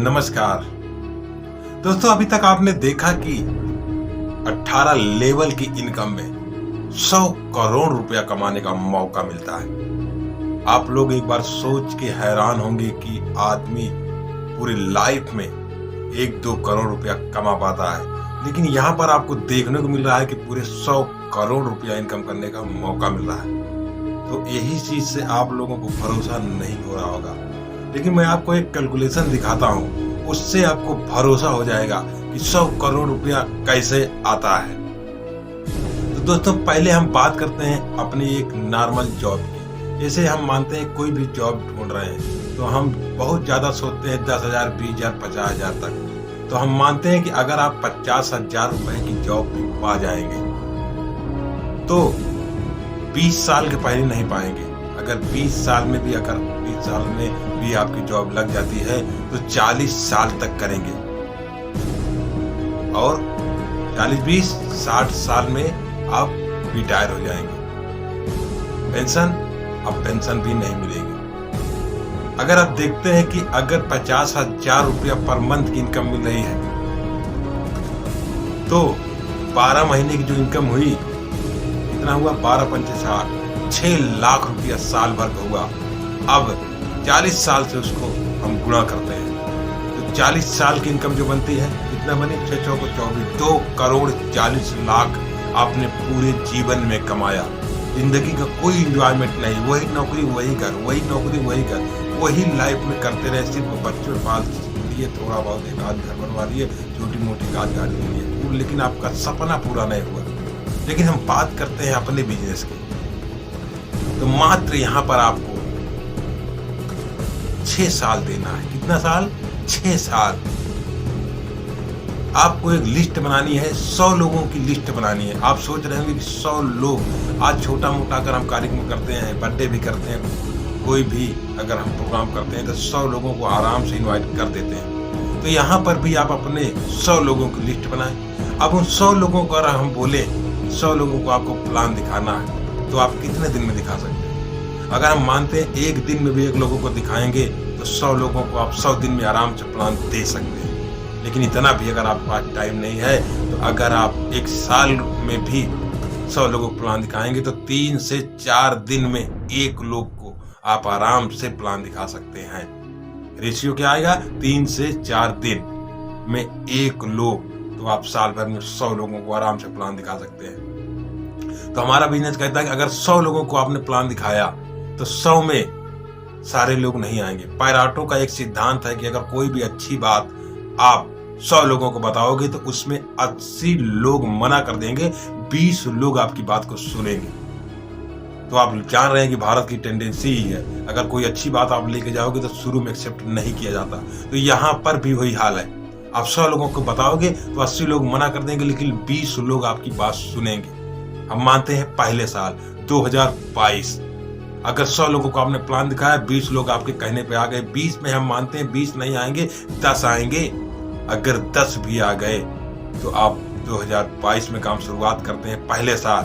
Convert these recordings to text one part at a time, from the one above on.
नमस्कार दोस्तों, अभी तक आपने देखा कि 18 लेवल की इनकम में 100 करोड़ रुपया कमाने का मौका मिलता है। आप लोग एक बार सोच के हैरान होंगे कि आदमी पूरी लाइफ में 1-2 करोड़ रुपया कमा पाता है, लेकिन यहाँ पर आपको देखने को मिल रहा है कि पूरे 100 करोड़ रुपया इनकम करने का मौका मिल रहा है। तो यही चीज से आप लोगों को भरोसा नहीं हो रहा होगा, लेकिन मैं आपको एक कैलकुलेशन दिखाता हूँ, उससे आपको भरोसा हो जाएगा कि 100 करोड़ रुपया कैसे आता है। तो दोस्तों, पहले हम बात करते हैं अपनी एक नॉर्मल जॉब की। जैसे हम मानते हैं कोई भी जॉब ढूंढ रहे हैं तो हम बहुत ज्यादा सोचते हैं 10,000, 20,000, 50,000 तक। तो हम मानते हैं कि अगर आप 50,000 रुपए की जॉब भी पा जाएंगे तो 20 साल के पहले नहीं पाएंगे। अगर 20 साल में भी आपकी जॉब लग जाती है तो 40 साल तक करेंगे, और 40-20 60 साल में आप रिटायर हो जाएंगे। पेंशन भी नहीं मिलेगी। अगर आप देखते हैं कि अगर 50,000 रुपया पर मंथ की इनकम मिल रही है तो 12 महीने की जो इनकम हुई, इतना हुआ 12-5 60, 6 लाख रुपया साल भर का हुआ। अब 40 साल से उसको हम गुणा करते हैं तो 40 साल की इनकम जो बनती है कितना बनी, 6 को 24, 2 करोड़ 40 लाख आपने पूरे जीवन में कमाया। जिंदगी का कोई इंजॉयमेंट नहीं, वही नौकरी वही घर, वही नौकरी वही घर, वही लाइफ में करते रहे। सिर्फ बच्चों पाल लिए, थोड़ा बहुत एक आध घर बनवा लिए, छोटी मोटी गाड़ी ले लिए, लेकिन आपका सपना पूरा नहीं हुआ। लेकिन हम बात करते हैं अपने बिजनेस की, तो मात्र यहाँ पर आपको 6 साल देना है। कितना साल? 6 साल। आपको एक लिस्ट बनानी है, 100 लोगों की लिस्ट बनानी है। आप सोच रहे होंगे कि 100 लोग, आज छोटा मोटा अगर हम कार्यक्रम करते हैं, बर्थडे भी करते हैं, कोई भी अगर हम प्रोग्राम करते हैं तो 100 लोगों को आराम से इनवाइट कर देते हैं। तो यहाँ पर भी आप अपने 100 लोगों की लिस्ट बनाएं। अब उन 100 लोगों को अगर हम बोले 100 लोगों को आपको प्लान दिखाना है तो आप कितने दिन में दिखा सकते हैं? अगर हम मानते हैं एक दिन में भी 1 लोगों को दिखाएंगे तो 100 लोगों को आप 100 दिन में आराम से प्लान दे सकते हैं। लेकिन इतना भी अगर आपके पास टाइम नहीं है तो अगर आप 1 साल में भी 100 लोगों को प्लान दिखाएंगे तो 3 से 4 दिन में 1 लोग को आप आराम से प्लान दिखा सकते हैं। रेशियो क्या आएगा? 3 से 4 दिन में 1 लोग, तो आप साल भर में 100 लोगों को आराम से प्लान दिखा सकते हैं। तो हमारा बिजनेस कहता है कि अगर 100 लोगों को आपने प्लान दिखाया तो 100 में सारे लोग नहीं आएंगे। पायराटो का एक सिद्धांत है कि अगर कोई भी अच्छी बात आप 100 लोगों को बताओगे तो उसमें 80 लोग मना कर देंगे, 20 लोग आपकी बात को सुनेंगे। तो आप जान रहे हैं कि भारत की टेंडेंसी ही है, अगर कोई अच्छी बात आप लेके जाओगे तो शुरू में एक्सेप्ट नहीं किया जाता। तो यहाँ पर भी वही हाल है। आप 100 लोगों को बताओगे तो 80 लोग मना कर देंगे, लेकिन 20 लोग आपकी बात सुनेंगे। हम मानते हैं पहले साल 2022, अगर 100 लोगों को आपने प्लान दिखाया, 20 लोग आपके कहने पे आ गए। 20 में हम मानते हैं 20 नहीं आएंगे, 10 आएंगे। अगर 10 भी आ गए तो आप 2022 में काम शुरुआत करते हैं पहले साल।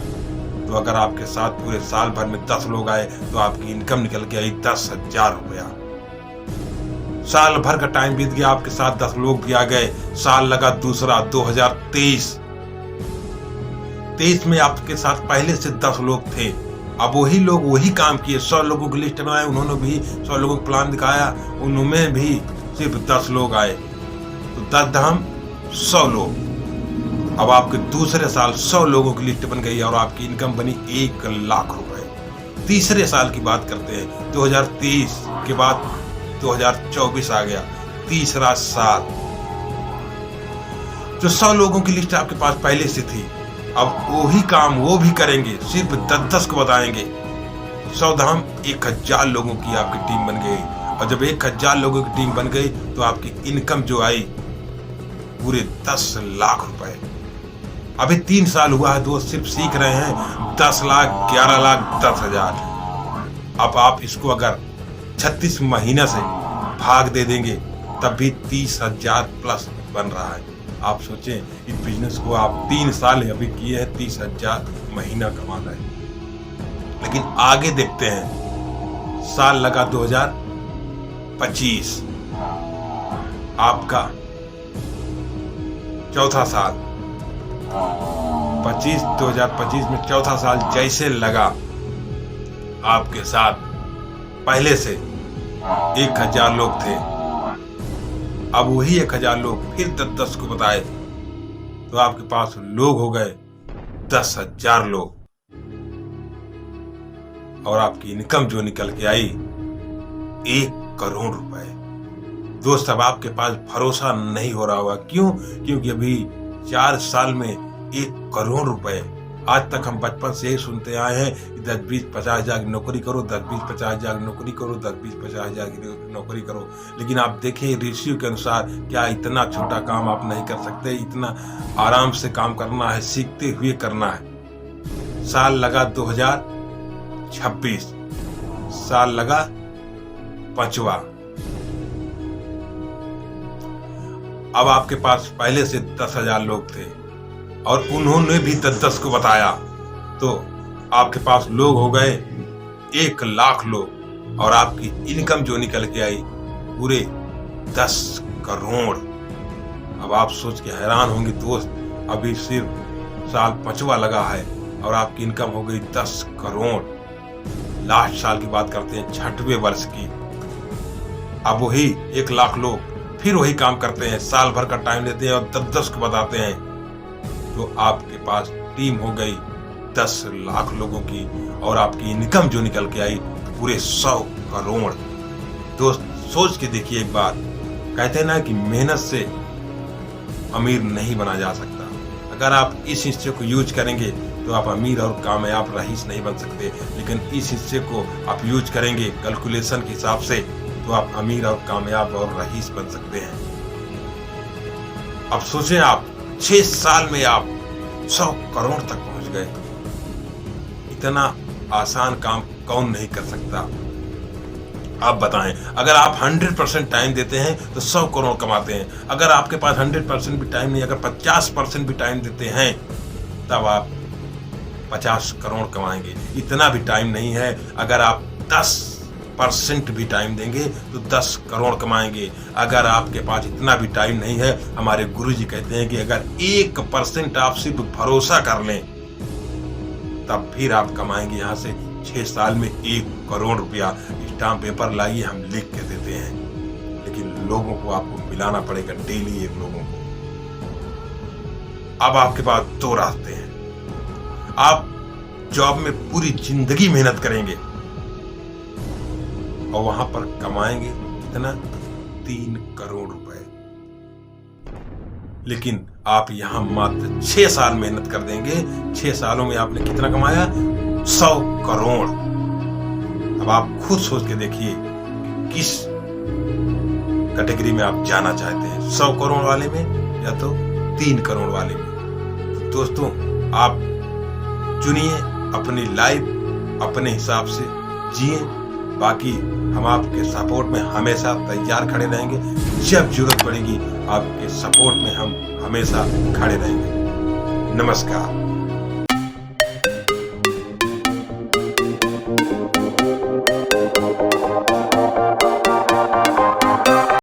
तो अगर आपके साथ पूरे साल भर में 10 लोग आए तो आपकी इनकम निकल के आई 10,000 रुपया। साल भर का टाइम बीत गया, आपके साथ 10 लोग भी आ गए। साल लगा दूसरा 2023 में आपके साथ पहले से 10 लोग थे। अब वही लोग वही काम किए, 100 लोगों की लिस्ट बनाए, उन्होंने भी 100 लोगों को प्लान दिखाया, उनमें भी सिर्फ 10 लोग आए। तो 10 धाम 100 लोग। अब आपके दूसरे साल 100 लोगों की लिस्ट बन गई और आपकी इनकम बनी 1 लाख रुपए। तीसरे साल की बात करते हैं, 2023 के बाद 2024 आ गया, तीसरा साल। जो 100 लोगों की लिस्ट आपके पास पहले से थी, अब वही काम वो भी करेंगे, सिर्फ 10-10 को बताएंगे। 100 धाम 1000 लोगों की आपकी टीम बन गई। और जब 1000 लोगों की टीम बन गई तो आपकी इनकम जो आई पूरे 10 लाख रुपए। अभी 3 साल हुआ है, दोस्त सिर्फ सीख रहे हैं। 10 लाख, 11 लाख, 10,000। अब आप इसको अगर 36 महीने से भाग दे देंगे तब भी 30,000 प्लस बन रहा है। आप सोचें, इस बिजनेस को आप 3 साल अभी किए हैं, 30,000 महीना कमा रहे हैं। लेकिन आगे देखते हैं, साल लगा 2025, आपका चौथा साल 2025 में चौथा साल जैसे लगा आपके साथ पहले से 1000 लोग थे, अब वही 1000 लोग फिर 10 को बताए तो आपके पास लोग हो गए 10,000 लोग, और आपकी इनकम जो निकल के आई 1 करोड़ रुपए। दोस्त, अब आपके पास भरोसा नहीं हो रहा होगा, क्यों? क्योंकि अभी 4 साल में 1 करोड़ रुपए। आज तक हम बचपन से ही सुनते आए हैं कि 10, 20, 50 हजार की नौकरी करो, 10, 20, 50 हजार की नौकरी करो, 10, 20, 50 हजार की नौकरी करो। लेकिन आप देखें ऋषियों के अनुसार, क्या इतना छोटा काम आप नहीं कर सकते? इतना आराम से काम करना है, सीखते हुए करना है। साल लगा 2026, साल लगा 5वां। अब आपके पास पहले से 10,000 लोग थे और उन्होंने भी 10 को बताया तो आपके पास लोग हो गए 1 लाख लोग, और आपकी इनकम जो निकल के आई पूरे 10 करोड़। अब आप सोच के हैरान होंगे दोस्त, अभी सिर्फ साल 5वां लगा है और आपकी इनकम हो गई 10 करोड़। लास्ट साल की बात करते हैं, 6वें वर्ष की। अब वही 1 लाख लोग फिर वही काम करते हैं, साल भर का टाइम लेते हैं और 10 को बताते हैं, तो आपके पास टीम हो गई 10 लाख लोगों की, और आपकी इनकम जो निकल के आई पूरे 100 करोड़। दोस्त, सोच के देखिए एक बात, कहते हैं ना कि मेहनत से अमीर नहीं बना जा सकता। अगर आप इस हिस्से को यूज करेंगे तो आप अमीर और कामयाब रईस नहीं बन सकते, लेकिन इस हिस्से को आप यूज करेंगे कैलकुलेशन के हिसाब से तो आप अमीर और कामयाब और रईस बन सकते हैं। अब सोचें, आप 6 साल में आप 100 करोड़ तक पहुंच गए। इतना आसान काम कौन नहीं कर सकता? आप बताएं, अगर आप 100% टाइम देते हैं तो 100 करोड़ कमाते हैं। अगर आपके पास 100% भी टाइम नहीं, अगर 50% भी टाइम देते हैं तब आप 50 करोड़ कमाएंगे। इतना भी टाइम नहीं है, अगर आप 10% भी टाइम देंगे तो 10 करोड़ कमाएंगे। अगर आपके पास इतना भी टाइम नहीं है, हमारे गुरुजी कहते हैं कि अगर 1% आप सिर्फ भरोसा कर लें तब फिर आप कमाएंगे यहाँ से 6 साल में 1 करोड़ रुपया। स्टाम्प पेपर लाइए, हम लिख के देते हैं, लेकिन लोगों को आपको मिलाना पड़ेगा डेली, एक लोगों को। अब आपके पास 2 रास्ते हैं। आप जॉब में पूरी जिंदगी मेहनत करेंगे और वहां पर कमाएंगे कितना? 3 करोड़ रुपए। लेकिन आप यहां मात्र 6 साल मेहनत कर देंगे। 6 सालों में आपने कितना कमाया? 100 करोड़। अब आप खुद सोच के देखिए किस कैटेगरी में आप जाना चाहते हैं, 100 करोड़ वाले में या तो 3 करोड़ वाले में। तो दोस्तों, आप चुनिए अपनी लाइफ, अपने हिसाब से जिए। बाकी हम आपके सपोर्ट में हमेशा तैयार खड़े रहेंगे। जब जरूरत पड़ेगी आपके सपोर्ट में हम हमेशा खड़े रहेंगे। नमस्कार।